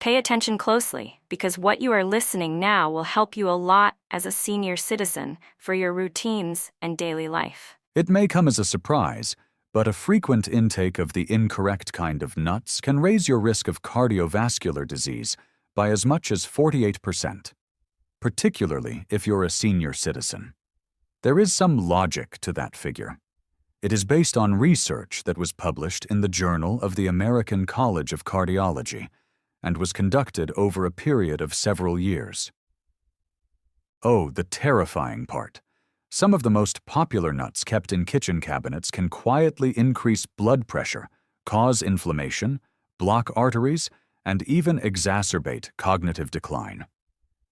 Pay attention closely, because what you are listening now will help you a lot as a senior citizen for your routines and daily life. It may come as a surprise, but a frequent intake of the incorrect kind of nuts can raise your risk of cardiovascular disease by as much as 48%, particularly if you're a senior citizen. There is some logic to that figure. It is based on research that was published in the Journal of the American College of Cardiology and was conducted over a period of several years. Oh, the terrifying part. Some of the most popular nuts kept in kitchen cabinets can quietly increase blood pressure, cause inflammation, block arteries, and even exacerbate cognitive decline.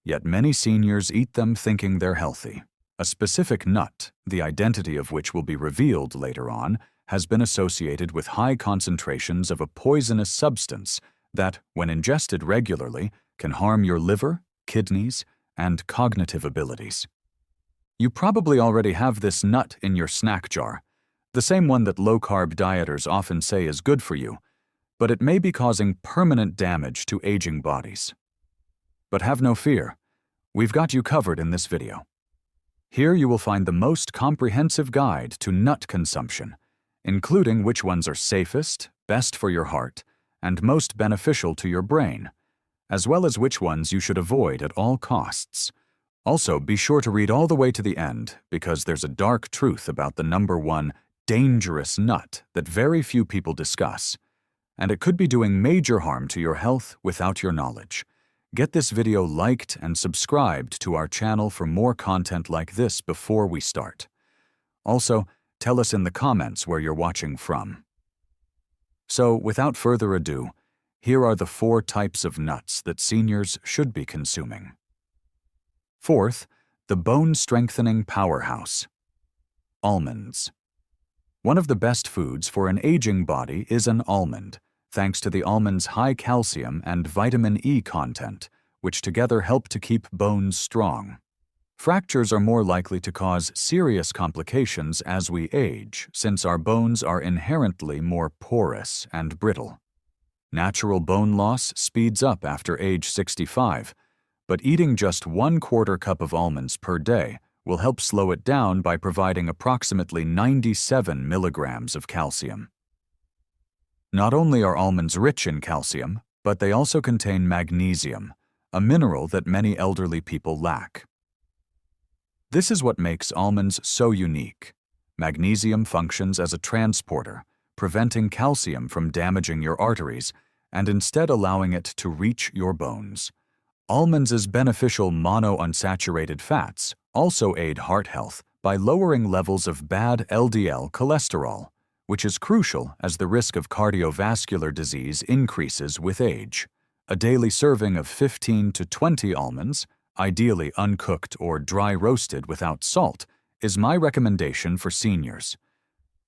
Yet many seniors eat them thinking they're healthy. A specific nut, the identity of which will be revealed later on, has been associated with high concentrations of a poisonous substance that, when ingested regularly, can harm your liver, kidneys, and cognitive abilities. You probably already have this nut in your snack jar, the same one that low-carb dieters often say is good for you, but it may be causing permanent damage to aging bodies. But have no fear, we've got you covered in this video. Here you will find the most comprehensive guide to nut consumption, including which ones are safest, best for your heart, and most beneficial to your brain, as well as which ones you should avoid at all costs. Also, be sure to read all the way to the end, because there's a dark truth about the number one dangerous nut that very few people discuss, and it could be doing major harm to your health without your knowledge. Get this video liked and subscribed to our channel for more content like this before we start. Also, tell us in the comments where you're watching from. So, without further ado, here are the 4 types of nuts that seniors should be consuming. Fourth, the bone-strengthening powerhouse. Almonds. One of the best foods for an aging body is an almond, thanks to the almond's high calcium and vitamin E content, which together help to keep bones strong. Fractures are more likely to cause serious complications as we age, since our bones are inherently more porous and brittle. Natural bone loss speeds up after age 65, but eating just 1/4 cup of almonds per day will help slow it down by providing approximately 97 milligrams of calcium. Not only are almonds rich in calcium, but they also contain magnesium, a mineral that many elderly people lack. This is what makes almonds so unique. Magnesium functions as a transporter, preventing calcium from damaging your arteries and instead allowing it to reach your bones. Almonds' beneficial monounsaturated fats also aid heart health by lowering levels of bad LDL cholesterol, which is crucial as the risk of cardiovascular disease increases with age. A daily serving of 15 to 20 almonds, ideally uncooked or dry roasted without salt, is my recommendation for seniors.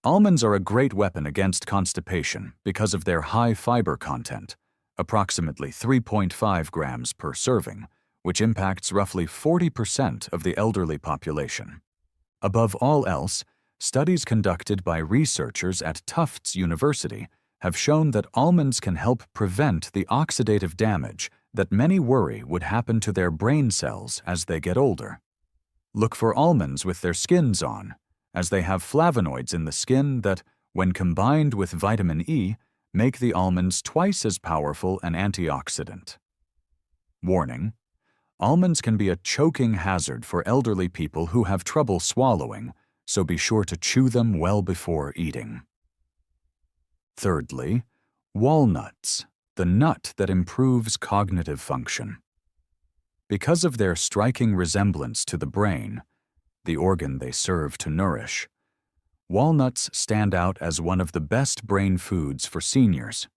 Almonds are a great weapon against constipation because of their high fiber content, approximately 3.5 grams per serving, which impacts roughly 40% of the elderly population. Above all else, studies conducted by researchers at Tufts University have shown that almonds can help prevent the oxidative damage that many worry would happen to their brain cells as they get older. Look for almonds with their skins on, as they have flavonoids in the skin that, when combined with vitamin E, make the almonds twice as powerful an antioxidant. Warning: almonds can be a choking hazard for elderly people who have trouble swallowing, so be sure to chew them well before eating. Thirdly, walnuts, the nut that improves cognitive function. Because of their striking resemblance to the brain, the organ they serve to nourish, walnuts stand out as one of the best brain foods for seniors.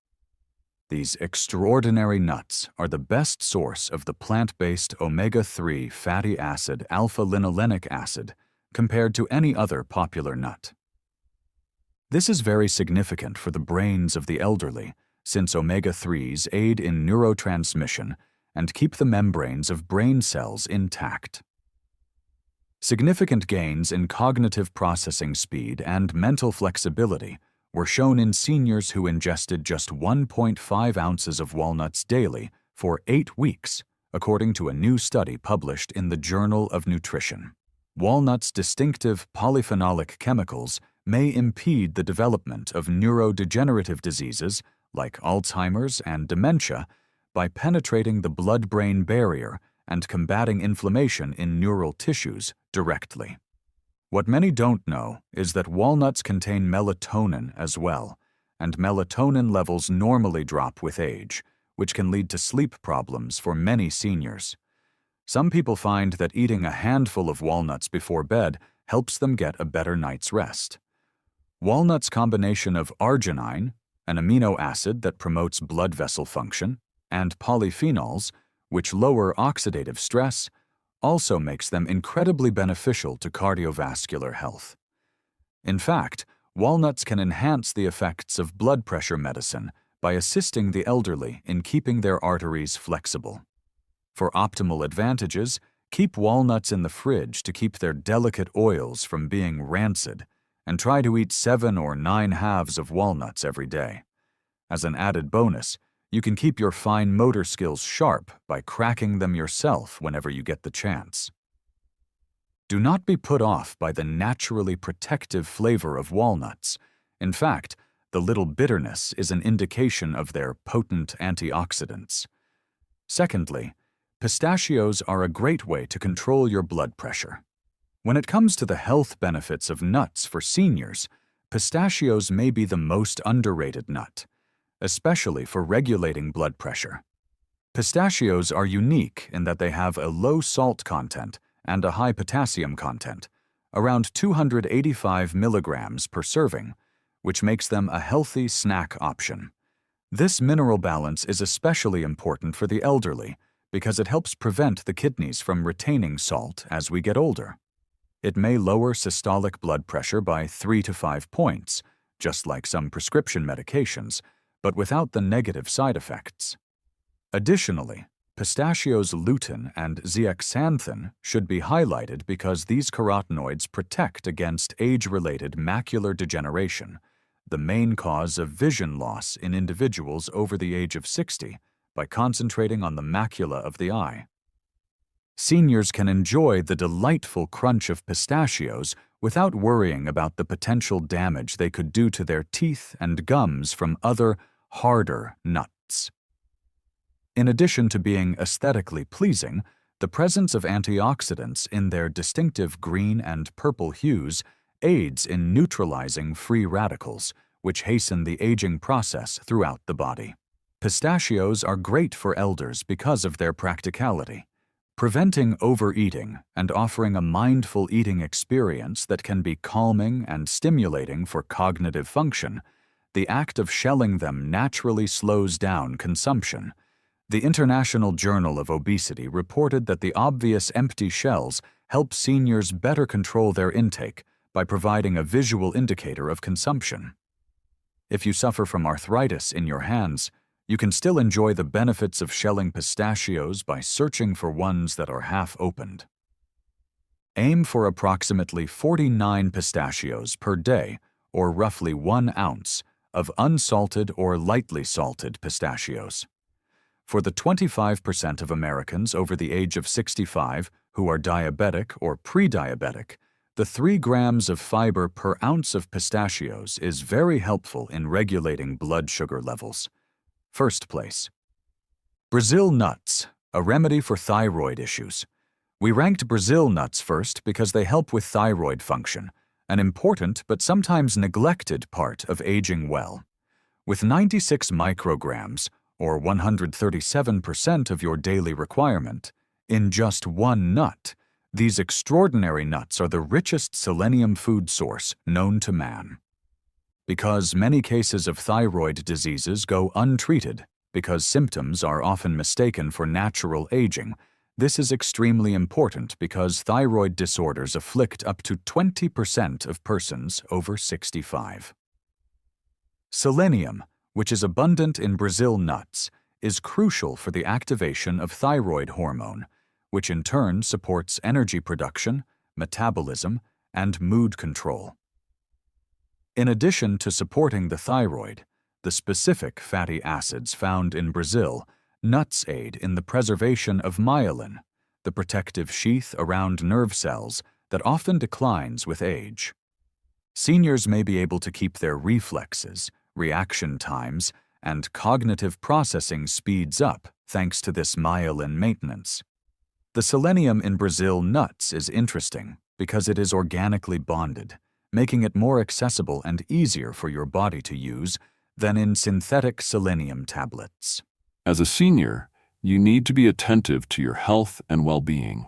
These extraordinary nuts are the best source of the plant-based omega-3 fatty acid alpha-linolenic acid compared to any other popular nut. This is very significant for the brains of the elderly, since omega-3s aid in neurotransmission and keep the membranes of brain cells intact. Significant gains in cognitive processing speed and mental flexibility were shown in seniors who ingested just 1.5 ounces of walnuts daily for 8 weeks, according to a new study published in the Journal of Nutrition. Walnuts' distinctive polyphenolic chemicals may impede the development of neurodegenerative diseases like Alzheimer's and dementia by penetrating the blood-brain barrier and combating inflammation in neural tissues directly. What many don't know is that walnuts contain melatonin as well, and melatonin levels normally drop with age, which can lead to sleep problems for many seniors. Some people find that eating a handful of walnuts before bed helps them get a better night's rest. Walnuts' combination of arginine, an amino acid that promotes blood vessel function, and polyphenols, which lower oxidative stress, also makes them incredibly beneficial to cardiovascular health. In fact, walnuts can enhance the effects of blood pressure medicine by assisting the elderly in keeping their arteries flexible. For optimal advantages, keep walnuts in the fridge to keep their delicate oils from being rancid, and try to eat 7 or 9 halves of walnuts every day. As an added bonus, you can keep your fine motor skills sharp by cracking them yourself whenever you get the chance. Do not be put off by the naturally protective flavor of walnuts. In fact, the little bitterness is an indication of their potent antioxidants. Secondly, pistachios are a great way to control your blood pressure. When it comes to the health benefits of nuts for seniors, pistachios may be the most underrated nut, especially for regulating blood pressure. Pistachios are unique in that they have a low salt content and a high potassium content, around 285 milligrams per serving, which makes them a healthy snack option. This mineral balance is especially important for the elderly because it helps prevent the kidneys from retaining salt as we get older. It may lower systolic blood pressure by 3 to 5 points, just like some prescription medications, but without the negative side effects. Additionally, pistachios' lutein and zeaxanthin should be highlighted because these carotenoids protect against age-related macular degeneration, the main cause of vision loss in individuals over the age of 60, by concentrating on the macula of the eye. Seniors can enjoy the delightful crunch of pistachios without worrying about the potential damage they could do to their teeth and gums from other, harder nuts. In addition to being aesthetically pleasing, the presence of antioxidants in their distinctive green and purple hues aids in neutralizing free radicals, which hasten the aging process throughout the body. Pistachios are great for elders because of their practicality, preventing overeating and offering a mindful eating experience that can be calming and stimulating for cognitive function. The act of shelling them naturally slows down consumption. The International Journal of Obesity reported that the obvious empty shells help seniors better control their intake by providing a visual indicator of consumption. If you suffer from arthritis in your hands, you can still enjoy the benefits of shelling pistachios by searching for ones that are half-opened. Aim for approximately 49 pistachios per day, or roughly 1 ounce, of unsalted or lightly salted pistachios. For the 25% of Americans over the age of 65 who are diabetic or pre-diabetic, the 3 grams of fiber per ounce of pistachios is very helpful in regulating blood sugar levels. First place. Brazil nuts, a remedy for thyroid issues. We ranked Brazil nuts first because they help with thyroid function, an important but sometimes neglected part of aging well. With 96 micrograms, or 137% of your daily requirement, in just 1 nut, these extraordinary nuts are the richest selenium food source known to man. Because many cases of thyroid diseases go untreated because symptoms are often mistaken for natural aging, this is extremely important because thyroid disorders afflict up to 20% of persons over 65. Selenium, which is abundant in Brazil nuts, is crucial for the activation of thyroid hormone, which in turn supports energy production, metabolism, and mood control. In addition to supporting the thyroid, the specific fatty acids found in Brazil nuts aid in the preservation of myelin, the protective sheath around nerve cells that often declines with age. Seniors may be able to keep their reflexes, reaction times, and cognitive processing speeds up thanks to this myelin maintenance. The selenium in Brazil nuts is interesting because it is organically bonded, making it more accessible and easier for your body to use than in synthetic selenium tablets. As a senior, you need to be attentive to your health and well-being.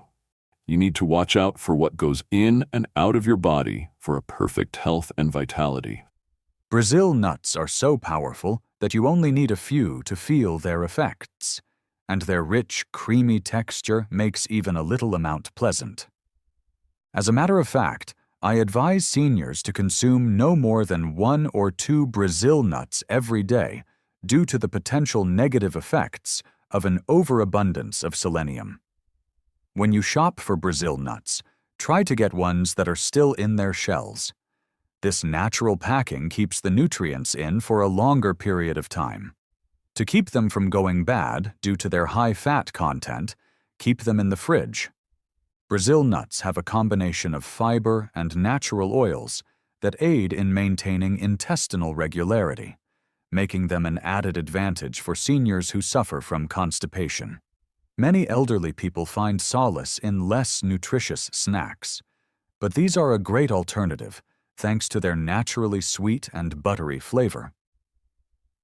You need to watch out for what goes in and out of your body for a perfect health and vitality. Brazil nuts are so powerful that you only need a few to feel their effects, and their rich, creamy texture makes even a little amount pleasant. As a matter of fact, I advise seniors to consume no more than 1 or 2 Brazil nuts every day due to the potential negative effects of an overabundance of selenium. When you shop for Brazil nuts, try to get ones that are still in their shells. This natural packing keeps the nutrients in for a longer period of time. To keep them from going bad due to their high fat content, keep them in the fridge. Brazil nuts have a combination of fiber and natural oils that aid in maintaining intestinal regularity, making them an added advantage for seniors who suffer from constipation. Many elderly people find solace in less nutritious snacks, but these are a great alternative thanks to their naturally sweet and buttery flavor.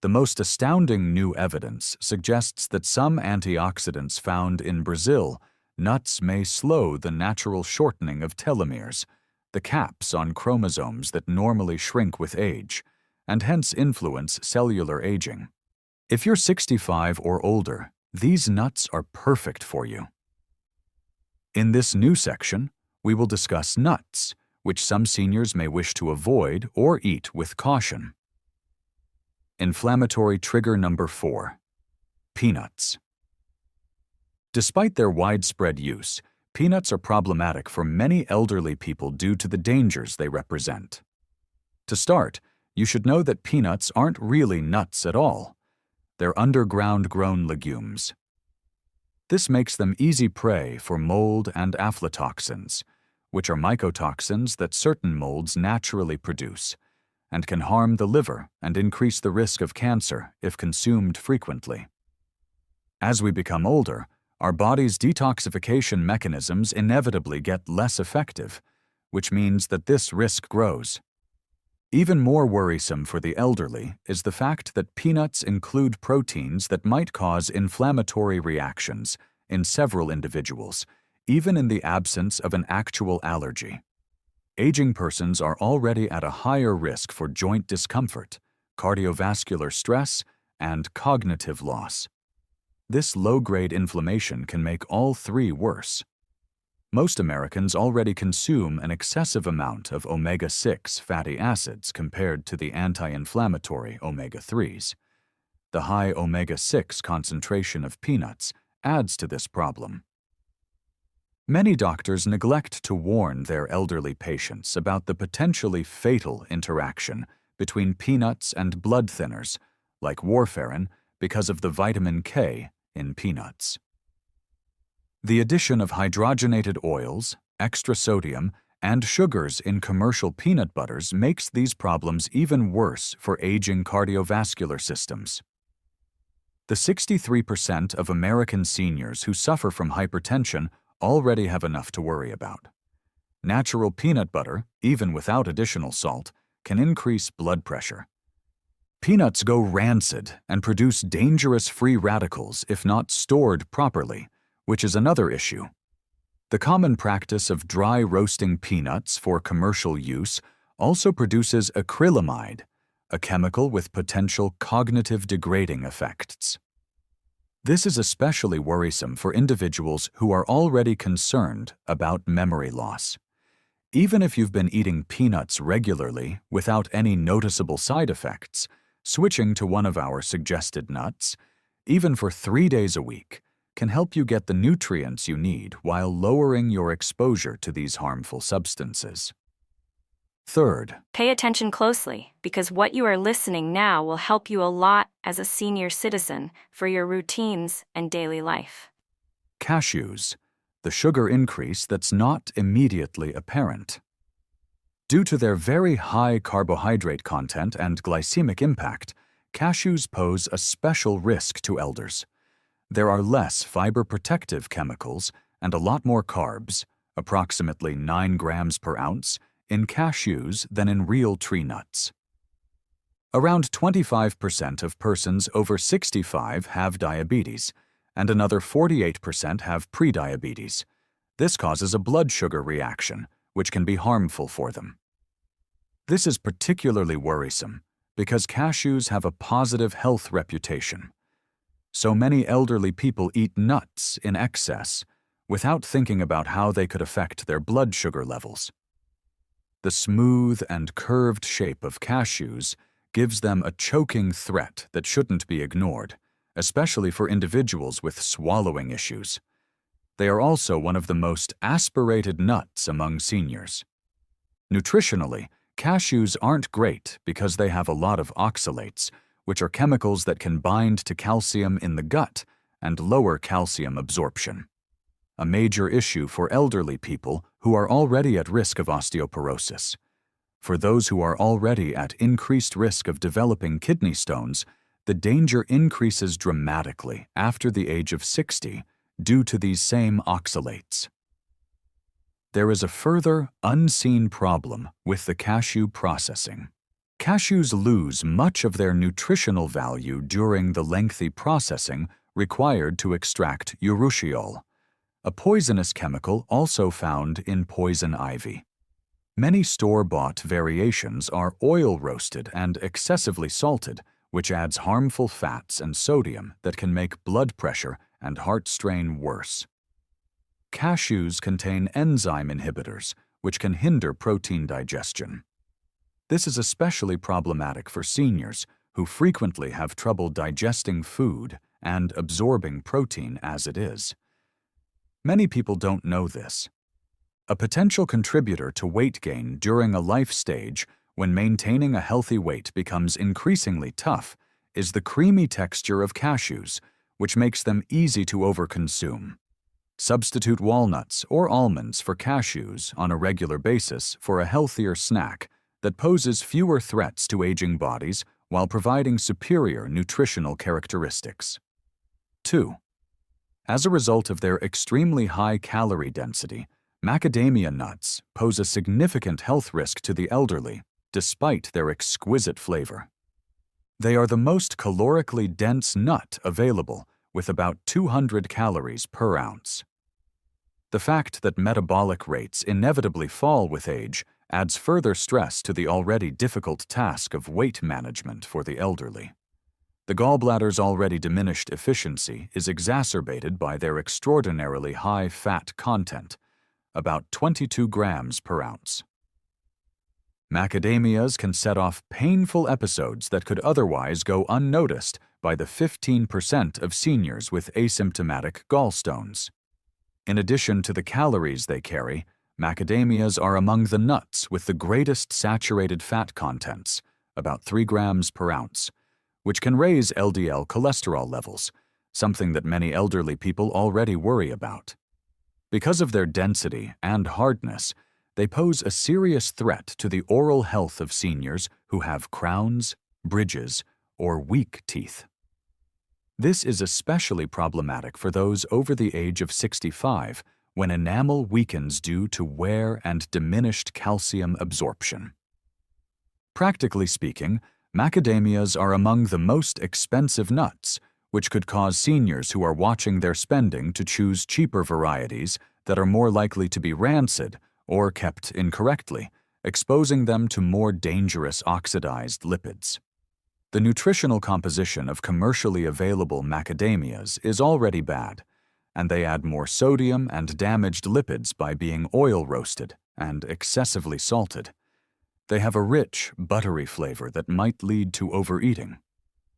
The most astounding new evidence suggests that some antioxidants found in Brazil nuts may slow the natural shortening of telomeres, the caps on chromosomes that normally shrink with age, and hence influence cellular aging. If you're 65 or older, these nuts are perfect for you. In this new section, we will discuss nuts, which some seniors may wish to avoid or eat with caution. Inflammatory trigger number 4. Peanuts. Despite their widespread use, peanuts are problematic for many elderly people due to the dangers they represent. To start, you should know that peanuts aren't really nuts at all. They're underground-grown legumes. This makes them easy prey for mold and aflatoxins, which are mycotoxins that certain molds naturally produce, and can harm the liver and increase the risk of cancer if consumed frequently. As we become older, our body's detoxification mechanisms inevitably get less effective, which means that this risk grows. Even more worrisome for the elderly is the fact that peanuts include proteins that might cause inflammatory reactions in several individuals, even in the absence of an actual allergy. Aging persons are already at a higher risk for joint discomfort, cardiovascular stress, and cognitive loss. This low-grade inflammation can make all 3 worse. Most Americans already consume an excessive amount of omega-6 fatty acids compared to the anti-inflammatory omega-3s. The high omega-6 concentration of peanuts adds to this problem. Many doctors neglect to warn their elderly patients about the potentially fatal interaction between peanuts and blood thinners, like warfarin, because of the vitamin K in peanuts. The addition of hydrogenated oils, extra sodium, and sugars in commercial peanut butters makes these problems even worse for aging cardiovascular systems. The 63% of American seniors who suffer from hypertension already have enough to worry about. Natural peanut butter, even without additional salt, can increase blood pressure. Peanuts go rancid and produce dangerous free radicals if not stored properly, which is another issue. The common practice of dry roasting peanuts for commercial use also produces acrylamide, a chemical with potential cognitive degrading effects. This is especially worrisome for individuals who are already concerned about memory loss. Even if you've been eating peanuts regularly without any noticeable side effects, switching to one of our suggested nuts, even for 3 days a week, can help you get the nutrients you need while lowering your exposure to these harmful substances. Third, Pay attention closely, because what you are listening now will help you a lot as a senior citizen for your routines and daily life. cashews, the sugar increase that's not immediately apparent. Due to their very high carbohydrate content and glycemic impact, cashews pose a special risk to elders. There are less fiber-protective chemicals and a lot more carbs, approximately 9 grams per ounce, in cashews than in real tree nuts. Around 25% of persons over 65 have diabetes, and another 48% have prediabetes. This causes a blood sugar reaction, which can be harmful for them. This is particularly worrisome because cashews have a positive health reputation. So many elderly people eat nuts in excess without thinking about how they could affect their blood sugar levels. The smooth and curved shape of cashews gives them a choking threat that shouldn't be ignored, especially for individuals with swallowing issues. They are also one of the most aspirated nuts among seniors. Nutritionally, cashews aren't great because they have a lot of oxalates, which are chemicals that can bind to calcium in the gut and lower calcium absorption. A major issue for elderly people who are already at risk of osteoporosis. For those who are already at increased risk of developing kidney stones, the danger increases dramatically after the age of 60 due to these same oxalates. There is a further, unseen problem with the cashew processing. Cashews lose much of their nutritional value during the lengthy processing required to extract urushiol, a poisonous chemical also found in poison ivy. Many store-bought variations are oil-roasted and excessively salted, which adds harmful fats and sodium that can make blood pressure and heart strain worse. Cashews contain enzyme inhibitors, which can hinder protein digestion. This is especially problematic for seniors who frequently have trouble digesting food and absorbing protein as it is. Many people don't know this. A potential contributor to weight gain during a life stage when maintaining a healthy weight becomes increasingly tough is the creamy texture of cashews, which makes them easy to overconsume. Substitute walnuts or almonds for cashews on a regular basis for a healthier snack that poses fewer threats to aging bodies while providing superior nutritional characteristics. 2. As a result of their extremely high calorie density, macadamia nuts pose a significant health risk to the elderly, despite their exquisite flavor. They are the most calorically dense nut available, with about 200 calories per ounce. The fact that metabolic rates inevitably fall with age adds further stress to the already difficult task of weight management for the elderly. The gallbladder's already diminished efficiency is exacerbated by their extraordinarily high fat content, about 22 grams per ounce. Macadamias can set off painful episodes that could otherwise go unnoticed by the 15% of seniors with asymptomatic gallstones. In addition to the calories they carry, macadamias are among the nuts with the greatest saturated fat contents, about 3 grams per ounce, which can raise LDL cholesterol levels, something that many elderly people already worry about. Because of their density and hardness, they pose a serious threat to the oral health of seniors who have crowns, bridges, or weak teeth. This is especially problematic for those over the age of 65, when enamel weakens due to wear and diminished calcium absorption. Practically speaking, macadamias are among the most expensive nuts, which could cause seniors who are watching their spending to choose cheaper varieties that are more likely to be rancid or kept incorrectly, exposing them to more dangerous oxidized lipids. The nutritional composition of commercially available macadamias is already bad, and they add more sodium and damaged lipids by being oil-roasted and excessively salted. They have a rich, buttery flavor that might lead to overeating,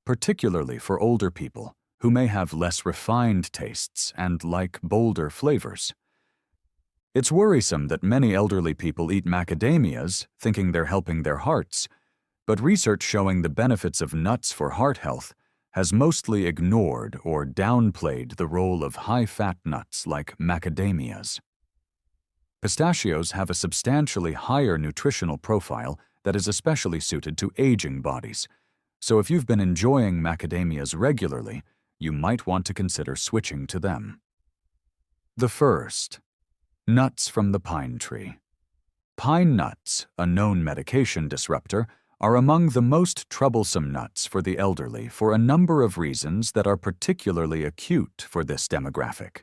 particularly for older people who may have less refined tastes and like bolder flavors. It's worrisome that many elderly people eat macadamias, thinking they're helping their hearts, but research showing the benefits of nuts for heart health has mostly ignored or downplayed the role of high-fat nuts like macadamias. Pistachios have a substantially higher nutritional profile that is especially suited to aging bodies, so if you've been enjoying macadamias regularly, you might want to consider switching to them. The first, nuts from the pine tree. Pine nuts, a known medication disruptor, are among the most troublesome nuts for the elderly for a number of reasons that are particularly acute for this demographic.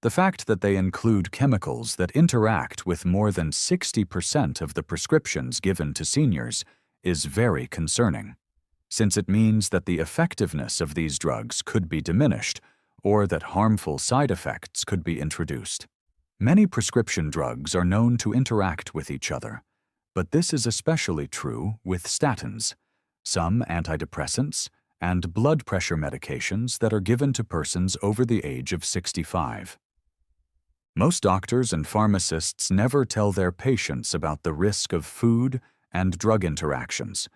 The fact that they include chemicals that interact with more than 60% of the prescriptions given to seniors is very concerning, since it means that the effectiveness of these drugs could be diminished or that harmful side effects could be introduced. Many prescription drugs are known to interact with each other, but this is especially true with statins, some antidepressants, and blood pressure medications that are given to persons over the age of 65. Most doctors and pharmacists never tell their patients about the risk of food and drug interactions,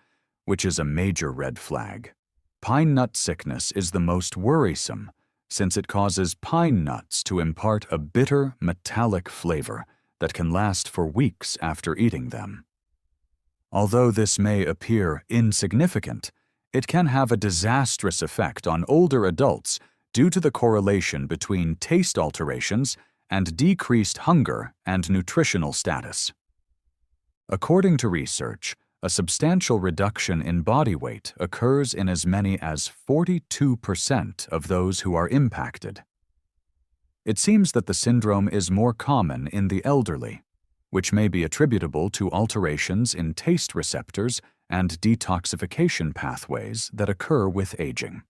which is a major red flag. Pine nut sickness is the most worrisome since it causes pine nuts to impart a bitter, metallic flavor that can last for weeks after eating them. Although this may appear insignificant, it can have a disastrous effect on older adults due to the correlation between taste alterations and decreased hunger and nutritional status. According to research, a substantial reduction in body weight occurs in as many as 42% of those who are impacted. It seems that the syndrome is more common in the elderly, which may be attributable to alterations in taste receptors and detoxification pathways that occur with aging.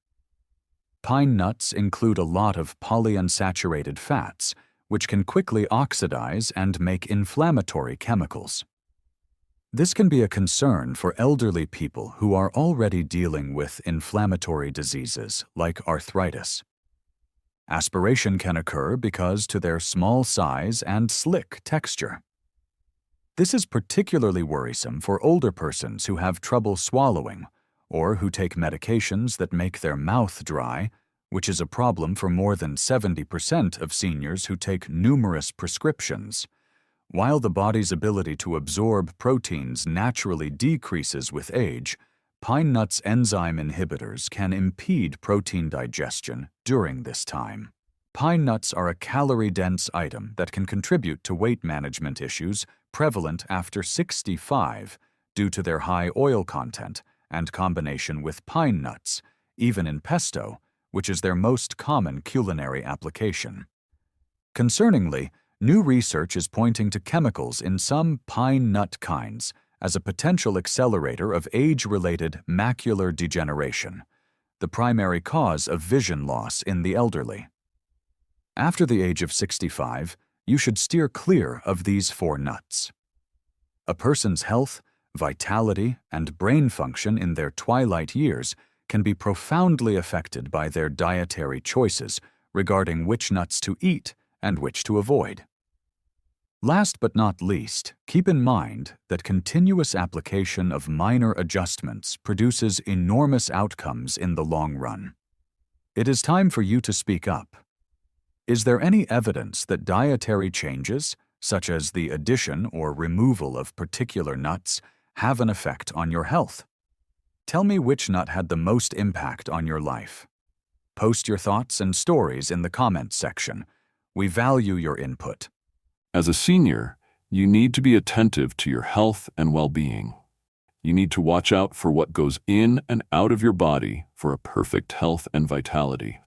Pine nuts include a lot of polyunsaturated fats, which can quickly oxidize and make inflammatory chemicals. This can be a concern for elderly people who are already dealing with inflammatory diseases like arthritis. Aspiration can occur because to their small size and slick texture. This is particularly worrisome for older persons who have trouble swallowing or who take medications that make their mouth dry, which is a problem for more than 70% of seniors who take numerous prescriptions. While the body's ability to absorb proteins naturally decreases with age, pine nuts enzyme inhibitors can impede protein digestion during this time. Pine nuts are a calorie-dense item that can contribute to weight management issues prevalent after 65 due to their high oil content and combination with pine nuts, even in pesto, which is their most common culinary application. Concerningly, new research is pointing to chemicals in some pine nut kinds as a potential accelerator of age-related macular degeneration, the primary cause of vision loss in the elderly. After the age of 65, you should steer clear of these 4 nuts. A person's health, vitality, and brain function in their twilight years can be profoundly affected by their dietary choices regarding which nuts to eat and which to avoid. Last but not least, keep in mind that continuous application of minor adjustments produces enormous outcomes in the long run. It is time for you to speak up. Is there any evidence that dietary changes, such as the addition or removal of particular nuts, have an effect on your health? Tell me which nut had the most impact on your life. Post your thoughts and stories in the comments section. We value your input. As a senior, you need to be attentive to your health and well-being. You need to watch out for what goes in and out of your body for a perfect health and vitality.